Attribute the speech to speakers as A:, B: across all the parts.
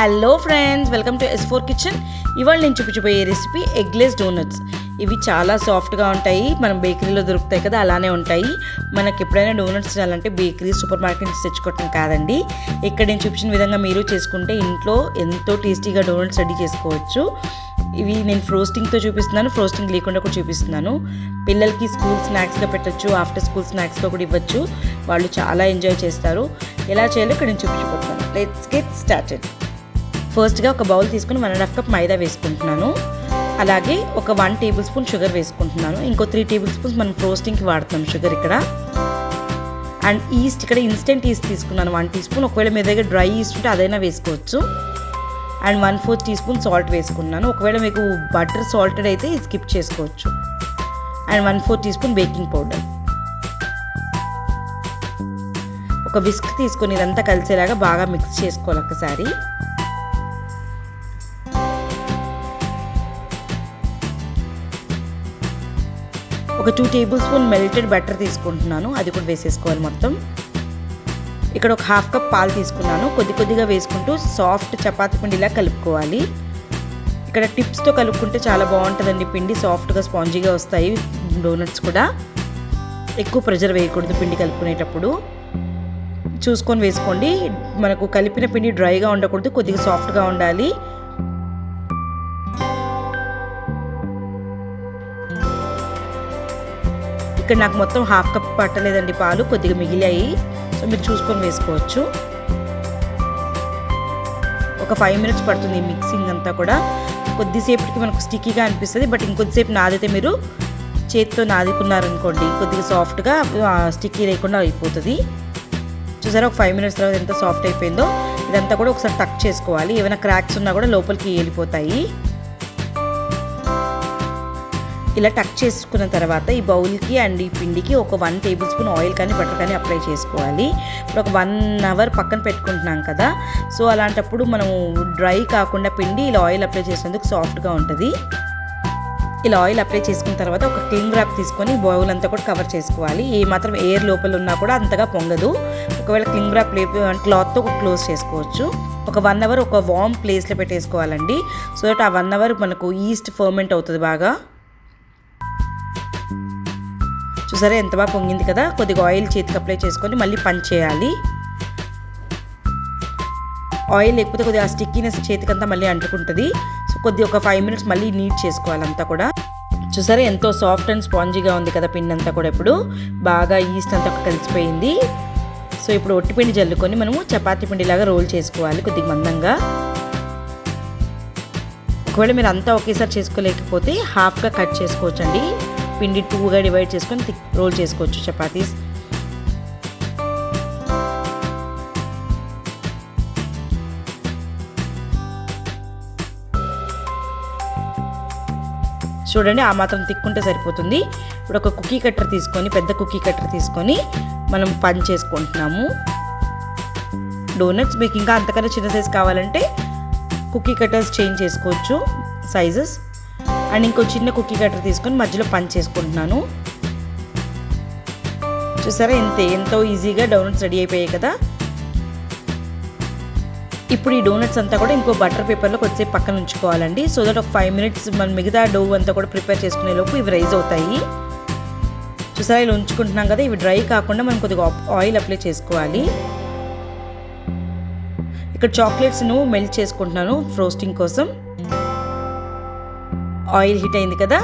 A: Hello friends, welcome to S4 kitchen. ఇవాళ నేను చూపించబోయే రెసిపీ ఎగ్లెస్ డోనట్స్. ఇవి చాలా సాఫ్ట్గా ఉంటాయి. మనం బేకరీలో దొరుకుతాయి కదా, అలానే ఉంటాయి. మనకి ఎప్పుడైనా డోనట్స్ చేయాలంటే బేకరీ సూపర్ మార్కెట్ నుంచి తెచ్చుకోవటం కాదండి. ఇక్కడ నేను చూపించిన విధంగా మీరు చేసుకుంటే ఇంట్లో ఎంతో టేస్టీగా డోనట్స్ రెడీ చేసుకోవచ్చు. ఇవి నేను ఫ్రోస్టింగ్తో చూపిస్తున్నాను, ఫ్రోస్టింగ్ లేకుండా కూడా చూపిస్తున్నాను. పిల్లలకి స్కూల్ స్నాక్స్గా పెట్టచ్చు, ఆఫ్టర్ స్కూల్ స్నాక్స్గా కూడా ఇవ్వచ్చు. వాళ్ళు చాలా ఎంజాయ్ చేస్తారు. ఎలా చేయాలో ఇక్కడ నేను చూపించబోతున్నాను. Let's get started. ఫస్ట్గా ఒక బౌల్ తీసుకుని 1.5 కప్ మైదా వేసుకుంటున్నాను. అలాగే ఒక 1 టేబుల్ స్పూన్ షుగర్ వేసుకుంటున్నాను. ఇంకో 3 టేబుల్ స్పూన్స్ మనం ఫ్రోస్టింగ్కి వాడుతున్నాం షుగర్ ఇక్కడ. అండ్ ఈస్ట్ ఇక్కడ ఇన్స్టెంట్ ఈస్ట్ తీసుకున్నాను 1 టీ స్పూన్. ఒకవేళ మీ దగ్గర డ్రై ఈస్ట్ ఉంటే అదైనా వేసుకోవచ్చు. అండ్ 1/4 టీ స్పూన్ సాల్ట్ వేసుకున్నాను. ఒకవేళ మీకు బటర్ సాల్టెడ్ అయితే స్కిప్ చేసుకోవచ్చు. And 1/4 teaspoon baking powder. ఒక విస్క్ తీసుకొని ఇదంతా కలిసేలాగా బాగా మిక్స్ చేసుకోవాలి ఒకసారి. ఒక 2 టేబుల్ స్పూన్ మెల్టెడ్ బటర్ తీసుకుంటున్నాను, అది కూడా వేసేసుకోవాలి మొత్తం. ఇక్కడ ఒక 1/2 కప్ పాలు తీసుకున్నాను. కొద్దిగా వేసుకుంటూ సాఫ్ట్ చపాతీ పిండిలా కలుపుకోవాలి. ఇక్కడ టిప్స్తో కలుపుకుంటే చాలా బాగుంటుందండి. పిండి సాఫ్ట్గా స్పాంజీగా వస్తాయి డోనట్స్ కూడా. ఎక్కువ ప్రెషర్ వేయకూడదు పిండి కలుపుకునేటప్పుడు. చూసుకొని వేసుకోండి. మనకు కలిపిన పిండి డ్రైగా ఉండకూడదు, కొద్దిగా సాఫ్ట్గా ఉండాలి. ఇక్కడ నాకు మొత్తం 1/2 కప్ పట్టలేదండి పాలు, కొద్దిగా మిగిలాయి. సో మీరు చూసుకొని వేసుకోవచ్చు. ఒక 5 మినిట్స్ పడుతుంది ఈ మిక్సింగ్ అంతా కూడా. కొద్దిసేపటికి మనకు స్టిక్కీగా అనిపిస్తుంది, బట్ ఇంకొద్దిసేపు నాదితే మీరు చేతితో నాదుకున్నారనుకోండి కొద్దిగా సాఫ్ట్గా స్టిక్కీ లేకుండా అయిపోతుంది. చూసారా, ఒక 5 మినిట్స్ తర్వాత ఎంత సాఫ్ట్ అయిపోయిందో. ఇదంతా కూడా ఒకసారి టక్ చేసుకోవాలి. ఏమైనా క్రాక్స్ ఉన్నా కూడా లోపలికి వెళ్ళిపోతాయి. ఇలా టక్ చేసుకున్న తర్వాత ఈ బౌల్కి అండ్ ఈ పిండికి ఒక 1 టేబుల్ స్పూన్ ఆయిల్ కానీ బటర్ కానీ అప్లై చేసుకోవాలి. ఇప్పుడు ఒక 1 అవర్ పక్కన పెట్టుకుంటున్నాం కదా, సో అలాంటప్పుడు మనము డ్రై కాకుండా పిండి ఇలా ఆయిల్ అప్లై చేసేందుకు సాఫ్ట్గా ఉంటుంది. ఇలా ఆయిల్ అప్లై చేసుకున్న తర్వాత ఒక క్లింగ్ ర్యాప్ తీసుకొని బౌల్ అంతా కూడా కవర్ చేసుకోవాలి. ఏ మాత్రం ఎయిర్ లోపల ఉన్నా కూడా అంతగా పొంగదు. ఒకవేళ క్లింగ్ ర్యాప్ క్లాత్తో క్లోజ్ చేసుకోవచ్చు. ఒక 1 అవర్ ఒక వార్మ్ ప్లేస్లో పెట్టేసుకోవాలండి. సో దట్ ఆ 1 అవర్ మనకు ఈస్ట్ ఫర్మెంట్ అవుతుంది బాగా. చూసారా ఎంత బాగా పొంగింది కదా. కొద్దిగా ఆయిల్ చేతికి అప్లై చేసుకొని మళ్ళీ పంచ్ చేయాలి. ఆయిల్ లేకపోతే కొద్దిగా ఆ స్టిక్కీనెస్ చేతికంతా మళ్ళీ అంటుకుంటుంది. సో కొద్దిగా ఒక 5 మినిట్స్ మళ్ళీ నీట్ చేసుకోవాలి అంతా కూడా. చూసారా ఎంతో సాఫ్ట్ అండ్ స్పాంజీగా ఉంది కదా పిండి అంతా కూడా. ఇప్పుడు బాగా ఈస్ట్ అంతా కలిసిపోయింది. సో ఇప్పుడు ఒట్టిపిండి జల్లుకొని మనము చపాతీ పిండిలాగా రోల్ చేసుకోవాలి కొద్దిగా మందంగా. ఒకవేళ మీరు అంతా ఒకేసారి చేసుకోలేకపోతే హాఫ్గా కట్ చేసుకోవచ్చండి. పిండి 2గా డివైడ్ చేసుకొని రోల్ చేసుకోవచ్చు చపాతీస్. చూడండి, ఆ మాత్రం తిక్కుంటే సరిపోతుంది. ఇప్పుడు ఒక కుకీ కట్టర్ తీసుకొని, పెద్ద కుకీ కట్టర్ తీసుకొని మనం పంచ్ చేసుకుంటున్నాము డోనట్స్. మీకు ఇంకా అంతకన్నా చిన్న సైజ్ కావాలంటే కుకీ కట్టర్స్ చేంజ్ చేసుకోవచ్చు సైజెస్. అండ్ ఇంకో చిన్న కుకీ కట్టర్ తీసుకొని మధ్యలో పంచ్ చేసుకుంటున్నాను. చూసారా ఎంతో ఈజీగా డోనట్స్ రెడీ అయిపోయాయి కదా. ఇప్పుడు ఈ డోనట్స్ అంతా కూడా ఇంకో బటర్ పేపర్లో కొద్దిసేపు పక్కన ఉంచుకోవాలండి. సో దట్ ఒక 5 మినిట్స్ మనం మిగతా డో అంతా కూడా ప్రిపేర్ చేసుకునే లోపు ఇవి రైజ్ అవుతాయి. చూసారా ఇలా ఉంచుకుంటున్నాం కదా. ఇవి డ్రై కాకుండా మనం కొద్దిగా ఆయిల్ అప్లై చేసుకోవాలి. ఇక్కడ చాక్లెట్స్ను మెల్ట్ చేసుకుంటున్నాను ఫ్రోస్టింగ్ కోసం. ఆయిల్ హీట్ అయింది కదా.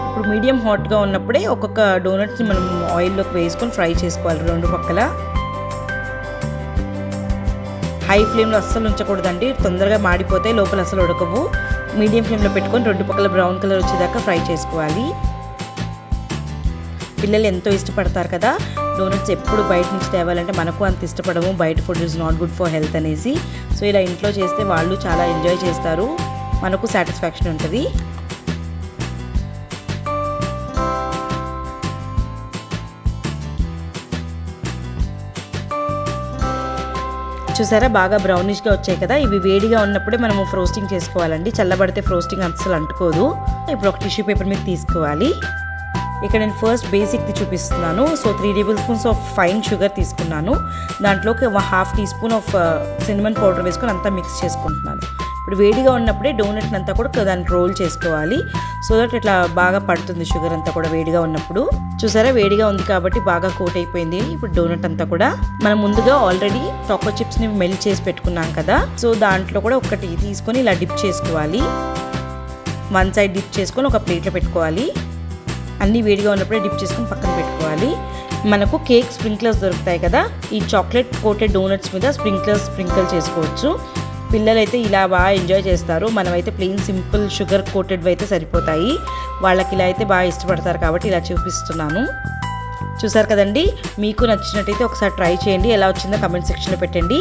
A: ఇప్పుడు మీడియం హాట్గా ఉన్నప్పుడే ఒక్కొక్క డోనట్స్ని మనం ఆయిల్లోకి వేసుకొని ఫ్రై చేసుకోవాలి 2 పక్కల. హై ఫ్లేమ్లో అస్సలు ఉంచకూడదండి, తొందరగా మాడిపోతే లోపల అసలు ఉడకవు. మీడియం ఫ్లేమ్లో పెట్టుకొని 2 పక్కల బ్రౌన్ కలర్ వచ్చేదాకా ఫ్రై చేసుకోవాలి. పిల్లలు ఎంతో ఇష్టపడతారు కదా డోనట్స్. ఎప్పుడు బయట నుంచి తేవాలంటే మనకు అంత ఇష్టపడము, బయట food is not good for health అనేసి. సో ఇలా ఇంట్లో చేస్తే వాళ్ళు చాలా ఎంజాయ్ చేస్తారు, మనకు సాటిస్ఫాక్షన్ ఉంటుంది. చూసారా బాగా బ్రౌనిష్గా వచ్చాయి కదా. ఇవి వేడిగా ఉన్నప్పుడే మనము ఫ్రోస్టింగ్ చేసుకోవాలండి, చల్లబడితే ఫ్రోస్టింగ్ అస్సలు అంటుకోదు. ఇప్పుడు ఒక టిష్యూ పేపర్ మీద తీసుకోవాలి. ఇక్కడ నేను ఫస్ట్ బేసిక్ది చూపిస్తున్నాను. So 3 tablespoons of fine sugar తీసుకున్నాను. దాంట్లోకి 1/2 teaspoon of cinnamon powder వేసుకొని అంతా మిక్స్ చేసుకుంటున్నాను. ఇప్పుడు వేడిగా ఉన్నప్పుడే డోనట్ అంతా కూడా దానికి రోల్ చేసుకోవాలి. సో దట్ ఇట్లా బాగా పడుతుంది షుగర్ అంతా కూడా వేడిగా ఉన్నప్పుడు. చూసారా వేడిగా ఉంది కాబట్టి బాగా కోట్ అయిపోయింది. ఇప్పుడు డోనట్ అంతా కూడా మనం ముందుగా ఆల్రెడీ చాకో చిప్స్ని మెల్ట్ చేసి పెట్టుకున్నాం కదా, సో దాంట్లో కూడా ఒకటి తీసుకొని ఇలా డిప్ చేసుకోవాలి. వన్ సైడ్ డిప్ చేసుకొని ఒక ప్లేట్లో పెట్టుకోవాలి. అన్నీ వేడిగా ఉన్నప్పుడే డిప్ చేసుకొని పక్కన పెట్టుకోవాలి. మనకు కేక్ స్ప్రింక్లర్స్ దొరుకుతాయి కదా, ఈ చాక్లెట్ కోటెడ్ డోనట్స్ మీద స్ప్రింకిల్ చేసుకోవచ్చు. పిల్లలైతే ఇలా బాగా ఎంజాయ్ చేస్తారు. మనమైతే ప్లెయిన్ సింపుల్ షుగర్ కోటెడ్ అయితే సరిపోతాయి. వాళ్ళకి ఇలా అయితే బాగా ఇష్టపడతారు కాబట్టి ఇలా చూపిస్తున్నాను. చూసారు కదండి, మీకు నచ్చినట్టయితే ఒకసారి ట్రై చేయండి. ఎలా వచ్చిందో కమెంట్ సెక్షన్లో పెట్టండి.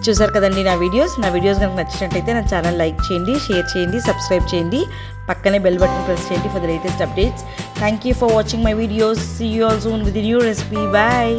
A: చూసారు కదండి నా వీడియోస్ కనుక నచ్చినట్టయితే నా ఛానల్ లైక్ చేయండి, షేర్ చేయండి, సబ్స్క్రైబ్ చేయండి. పక్కనే బెల్ బటన్ ప్రెస్ చేయండి for the latest updates. Thank you for watching my videos. See you all soon with new recipe. Bye.